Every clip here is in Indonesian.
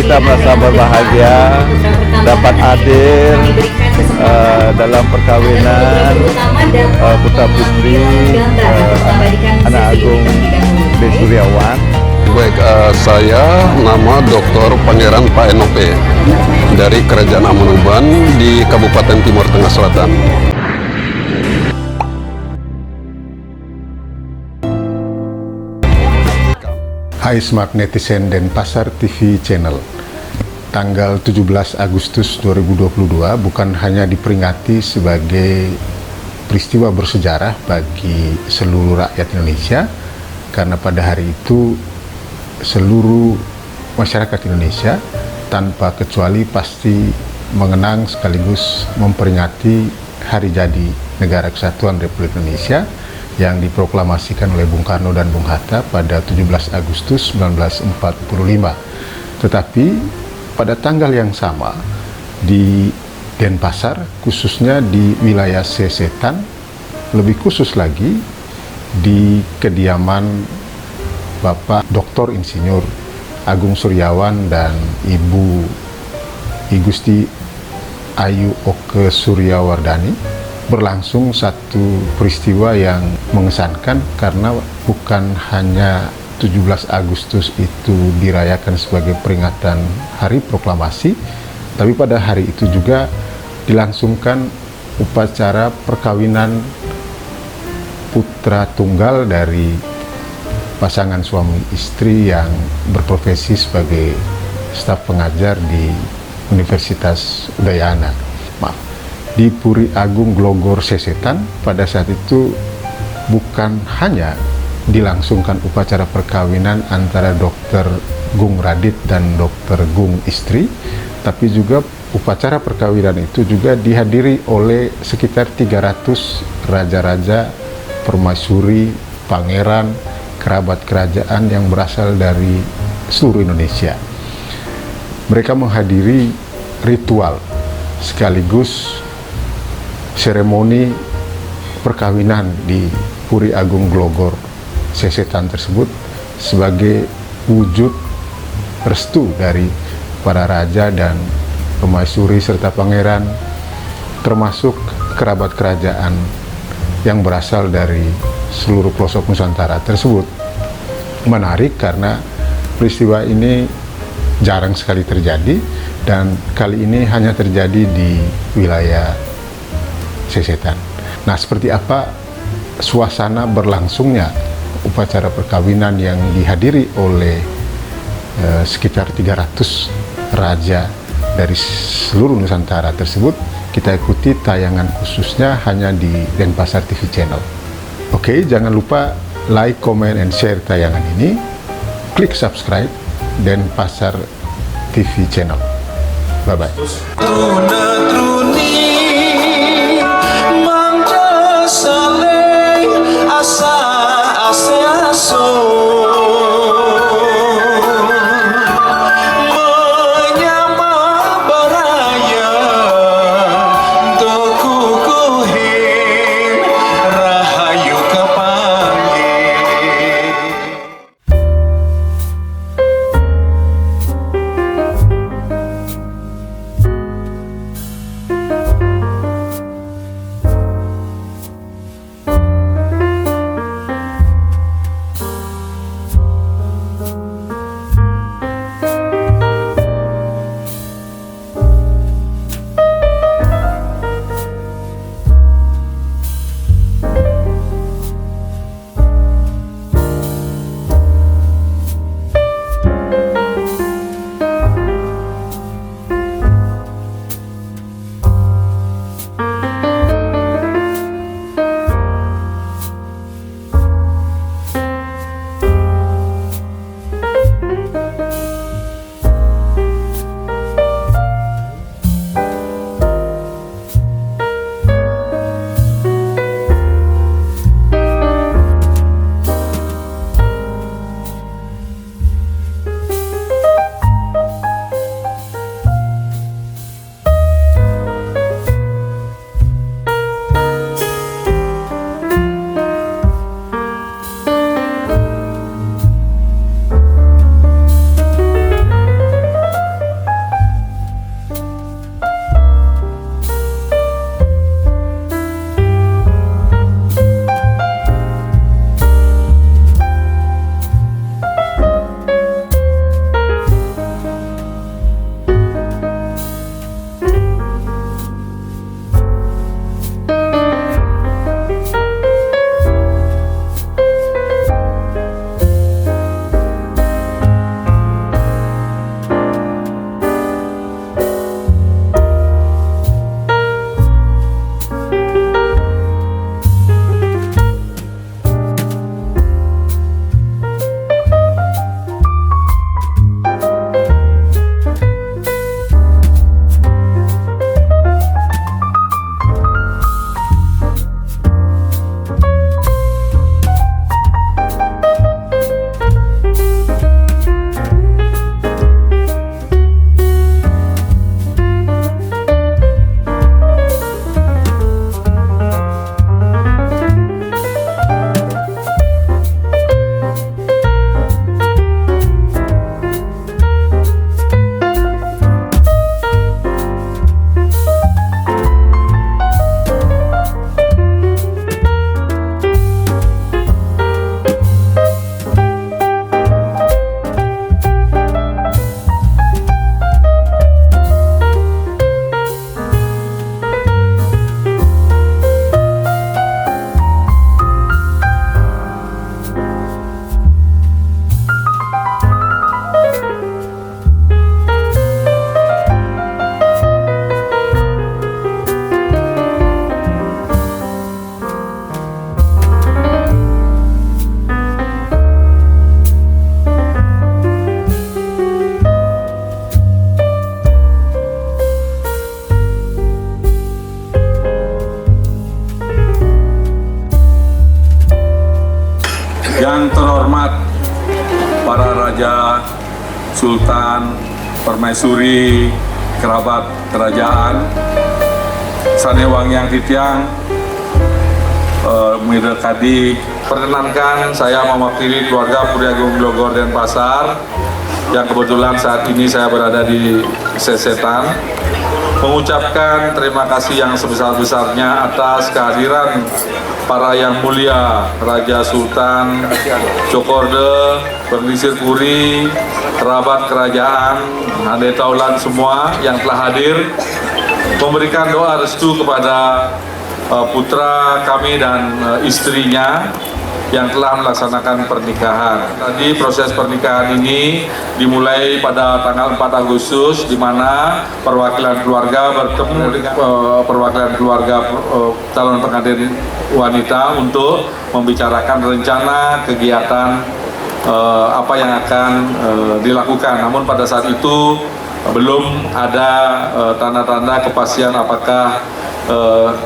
kita merasa berbahagia dapat hadir dalam perkawinan putra putri anak agung B. Suryawan. Baik, saya nama Dr. Pangeran Pak Enope dari Kerajaan Amanuban di Kabupaten Timur Tengah Selatan. Hai Smart Netizen Denpasar TV Channel. Tanggal 17 Agustus 2022 bukan hanya diperingati sebagai peristiwa bersejarah bagi seluruh rakyat Indonesia, karena pada hari itu seluruh masyarakat Indonesia tanpa kecuali pasti mengenang sekaligus memperingati hari jadi Negara Kesatuan Republik Indonesia yang diproklamasikan oleh Bung Karno dan Bung Hatta pada 17 Agustus 1945. Tetapi pada tanggal yang sama di Denpasar, khususnya di wilayah Sesetan, lebih khusus lagi di kediaman Bapak Dr. Insinyur Agung Suryawan dan Ibu I Gusti Ayu Oke Suryawardani berlangsung satu peristiwa yang mengesankan, karena bukan hanya 17 Agustus itu dirayakan sebagai peringatan Hari Proklamasi, tapi pada hari itu juga dilangsungkan upacara perkawinan putra tunggal dari pasangan suami istri yang berprofesi sebagai staf pengajar di Universitas Udayana. Di Puri Agung Glogor Sesetan pada saat itu bukan hanya dilangsungkan upacara perkawinan antara Dr. Gung Radit dan Dr. Gung Istri, tapi juga upacara perkawinan itu juga dihadiri oleh sekitar 300 raja-raja, permaisuri, pangeran, kerabat kerajaan yang berasal dari seluruh Indonesia. Mereka menghadiri ritual sekaligus seremoni perkawinan di Puri Agung Glogor Sesetan tersebut sebagai wujud restu dari para raja dan permaisuri serta pangeran, termasuk kerabat kerajaan yang berasal dari seluruh pelosok Nusantara tersebut. Menarik karena peristiwa ini jarang sekali terjadi, dan kali ini hanya terjadi di wilayah Sesetan. Nah, seperti apa suasana berlangsungnya upacara perkawinan yang dihadiri oleh sekitar 300 raja dari seluruh Nusantara tersebut, kita ikuti tayangan khususnya hanya di Denpasar TV Channel. Oke, jangan lupa like, comment, and share tayangan ini. Klik subscribe Denpasar TV Channel. Bye-bye. terhormat para raja, sultan, permaisuri, kerabat kerajaan, Sanewangi yang Titiang, Mira Kadi. Perkenankan saya mewakili keluarga Puri Agung Blogor Denpasar yang kebetulan saat ini saya berada di Sesetan, mengucapkan terima kasih yang sebesar-besarnya atas kehadiran para yang mulia Raja Sultan Cokorda, Perlisir Puri, kerabat kerajaan, Hande Taulan semua yang telah hadir, memberikan doa restu kepada putra kami dan istrinya yang telah melaksanakan pernikahan. Tadi proses pernikahan ini dimulai pada tanggal 4 Agustus di mana perwakilan keluarga bertemu dengan perwakilan keluarga calon pengantin wanita untuk membicarakan rencana kegiatan apa yang akan dilakukan. Namun pada saat itu belum ada tanda-tanda kepastian apakah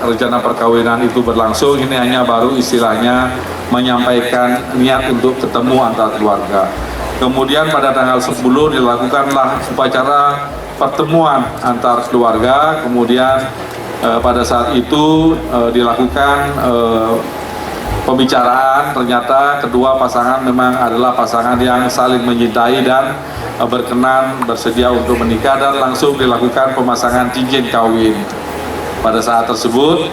rencana perkawinan itu berlangsung. Ini hanya baru istilahnya menyampaikan niat untuk ketemu antar keluarga. Kemudian pada tanggal 10 dilakukanlah upacara pertemuan antar keluarga. Kemudian pada saat itu dilakukan pembicaraan. Ternyata kedua pasangan memang adalah pasangan yang saling mencintai dan berkenan bersedia untuk menikah, dan langsung dilakukan pemasangan cincin kawin pada saat tersebut.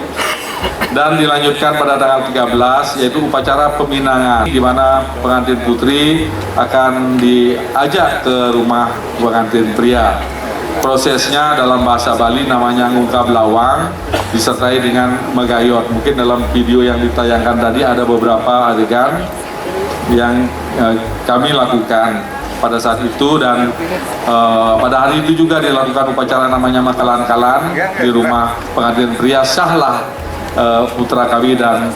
Dan dilanjutkan pada tanggal 13 yaitu upacara peminangan, di mana pengantin putri akan diajak ke rumah pengantin pria. Prosesnya dalam bahasa Bali namanya ngungkap lawang, disertai dengan megayot. Mungkin dalam video yang ditayangkan tadi ada beberapa adegan yang kami lakukan pada saat itu, dan pada hari itu juga dilakukan upacara namanya makalan-kalan di rumah pengantin pria. Sahlah putra kami dan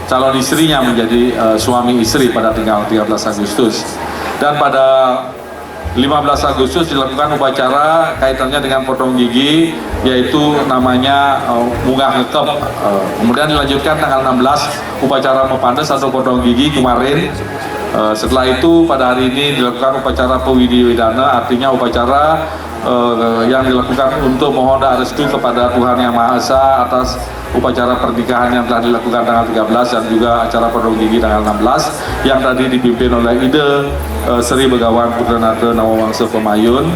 calon istrinya menjadi suami istri pada tanggal 13 Agustus. Dan pada 15 Agustus dilakukan upacara kaitannya dengan potong gigi, yaitu namanya munggah ngekep. Kemudian dilanjutkan tanggal 16 upacara mepandes atau potong gigi kemarin. Setelah itu pada hari ini dilakukan upacara pewidiyodana, artinya upacara yang dilakukan untuk mohon doa restu kepada Tuhan Yang Maha Esa atas upacara pernikahan yang telah dilakukan tanggal 13 dan juga acara potong gigi tanggal 16 yang tadi dipimpin oleh Ide Sri Begawan Putra Nata Nawangsa Pemayun.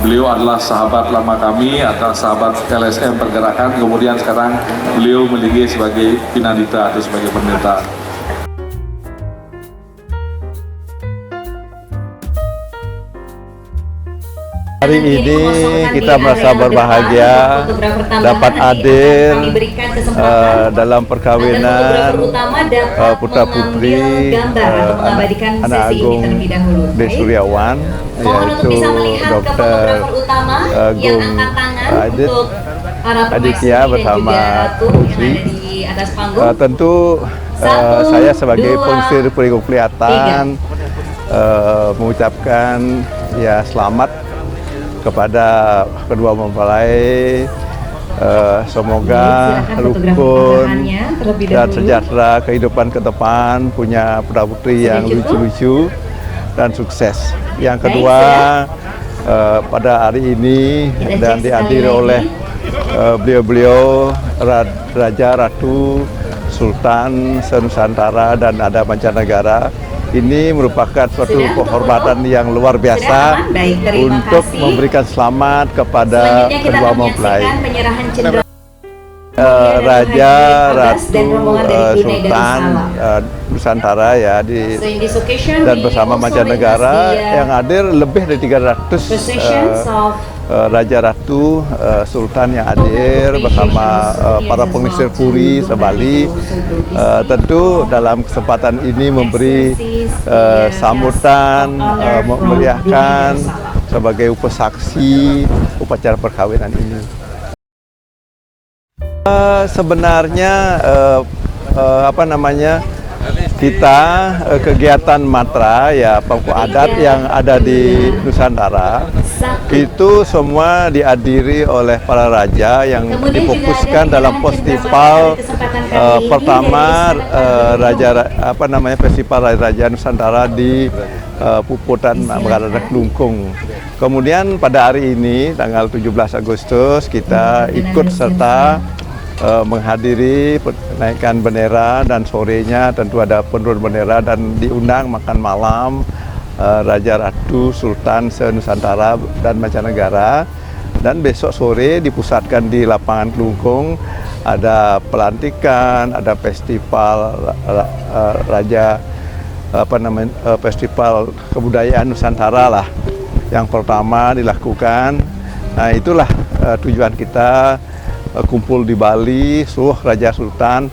Beliau adalah sahabat lama kami atau sahabat LSM Pergerakan, kemudian sekarang beliau meninggi sebagai Pinandita atau sebagai pendeta. Hari ini kita merasa berbahagia dapat hadir dalam perkawinan putra putri anak agung Desuriawan, yaitu Dr. Agung Aditya bersama Putri. Tentu saya sebagai pengusir Puri Kelihatan mengucapkan ya selamat kepada kedua mempelai, semoga rukun dan sejahtera kehidupan ke depan, punya putra putri yang lucu-lucu dan sukses. Yang kedua, pada hari ini dan dihadiri oleh beliau-beliau Raja, Ratu, Sultan Senusantara dan ada mancanegara. Ini merupakan suatu kehormatan yang luar biasa untuk memberikan selamat kepada kedua mempelai. Raja, Ratu, Sultan Nusantara ya dan bersama mancanegara yang hadir lebih dari 300 Raja, Ratu, Sultan yang hadir bersama para pengisir Puri se-Bali. Tentu dalam kesempatan ini memberi sambutan, memeriahkan sebagai saksi upacara perkawinan ini. Sebenarnya kita kegiatan Matra ya pangku adat yang ada di Nusantara itu semua dihadiri oleh para raja yang difokuskan dalam festival pertama Festival Raja Nusantara di Puputan Megara Klungkung. Kemudian pada hari ini tanggal 17 Agustus kita ikut serta menghadiri penaikan bendera dan sorenya tentu ada penurunan bendera dan diundang makan malam Raja Ratu Sultan se-Nusantara dan mancanegara, dan besok sore dipusatkan di lapangan Klungkung ada pelantikan, ada festival festival kebudayaan Nusantara lah yang pertama dilakukan. Nah itulah tujuan kita kumpul di Bali, seluruh Raja Sultan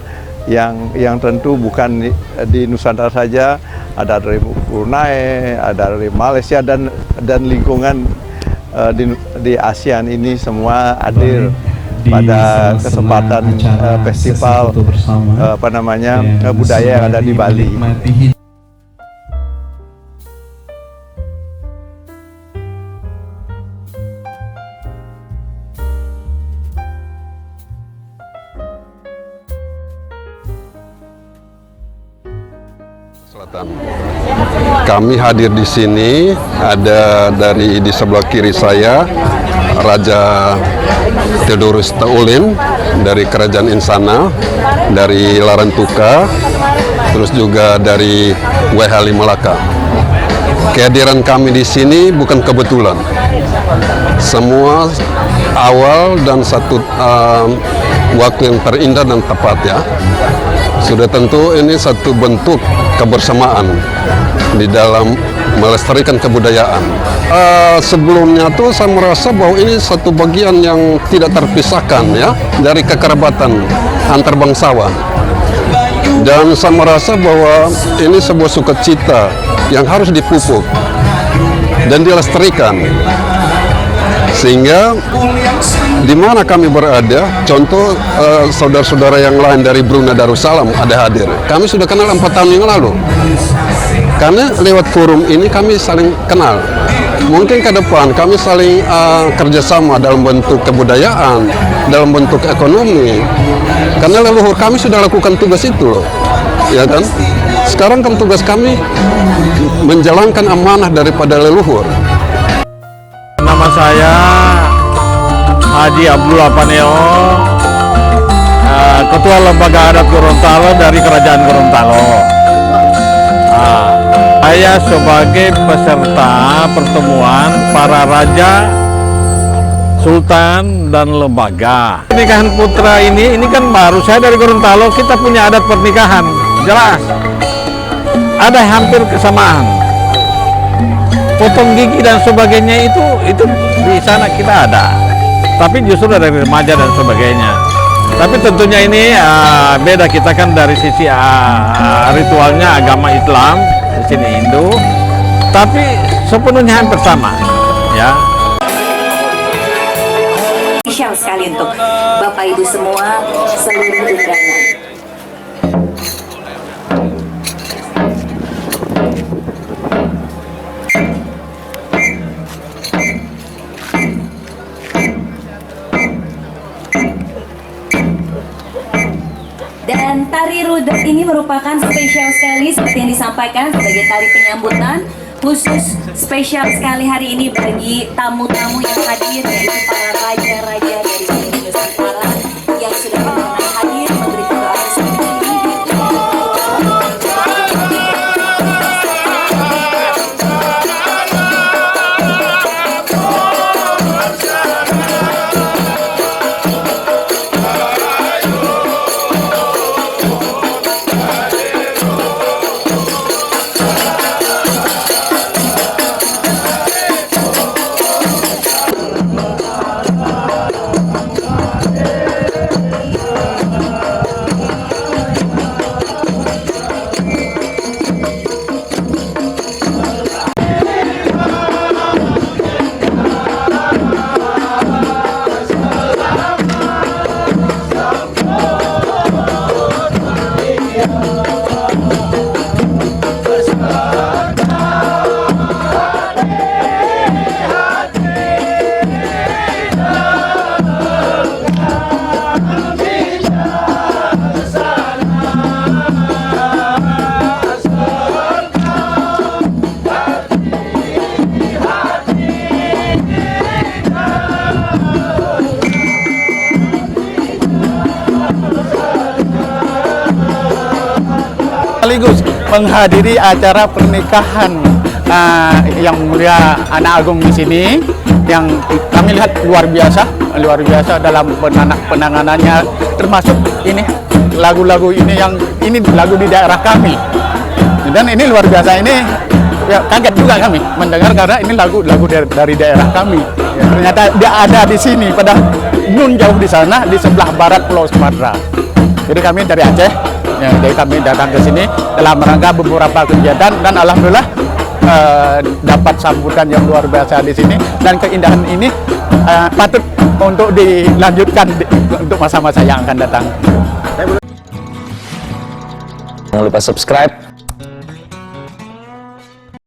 yang tentu bukan di Nusantara saja, ada dari Brunei, ada dari Malaysia dan lingkungan di ASEAN ini semua hadir pada kesempatan festival budaya yang ada di Bali. Selatan. Kami hadir di sini, ada di sebelah kiri saya Raja Theodorus Taulin dari Kerajaan Insana, dari Larantuka, terus juga dari Wehali Melaka. Kehadiran kami di sini bukan kebetulan. Semua awal dan satu waktu yang terindah dan tepat ya. Sudah tentu ini satu bentuk kebersamaan di dalam melestarikan kebudayaan. Sebelumnya tuh saya merasa bahwa ini satu bagian yang tidak terpisahkan ya dari kekerabatan antar bangsawan. Dan saya merasa bahwa ini sebuah sukacita yang harus dipupuk dan dilestarikan. Sehingga di mana kami berada, contoh saudara-saudara yang lain dari Brunei Darussalam ada hadir. Kami sudah kenal 4 tahun yang lalu. Karena lewat forum ini kami saling kenal. Mungkin ke depan kami saling kerjasama dalam bentuk kebudayaan, dalam bentuk ekonomi. Karena leluhur kami sudah lakukan tugas itu loh, ya kan? Sekarang kan tugas kami menjalankan amanah daripada leluhur. Nama saya Haji Abdullah Paneo, Ketua Lembaga Adat Gorontalo dari Kerajaan Gorontalo. Saya sebagai peserta pertemuan para raja, sultan, dan lembaga. Pernikahan putra ini kan baru, saya dari Gorontalo, kita punya adat pernikahan, jelas. Ada hampir kesamaan. Potong gigi dan sebagainya itu di sana kita ada, tapi justru dari remaja dan sebagainya. Tapi tentunya ini beda, kita kan dari sisi ritualnya agama Islam, di sini Hindu, tapi sepenuhnya hampir sama, ya. Spesial sekali untuk Bapak Ibu semua, seluruh undangan. Dan tari rudat ini merupakan spesial sekali seperti yang disampaikan sebagai tari penyambutan khusus spesial sekali hari ini bagi tamu-tamu yang hadir, yaitu para raja-raja dari Nusantara yang sudah berkenan hadir memberikan doa bersama ini. sekaligus menghadiri acara pernikahan yang mulia anak agung di sini, yang kami lihat luar biasa dalam penanganannya, termasuk ini lagu-lagu ini lagu di daerah kami, dan ini luar biasa. Ini ya, kaget juga kami mendengar karena ini lagu dari daerah kami. Ya, ternyata dia ada di sini, pada nun jauh di sana di sebelah barat Pulau Sumatera. Jadi kami dari Aceh, ya, jadi kami datang ke sini dalam rangka beberapa kegiatan, dan alhamdulillah dapat sambutan yang luar biasa di sini, dan keindahan ini patut untuk dilanjutkan untuk masa-masa yang akan datang. Jangan lupa subscribe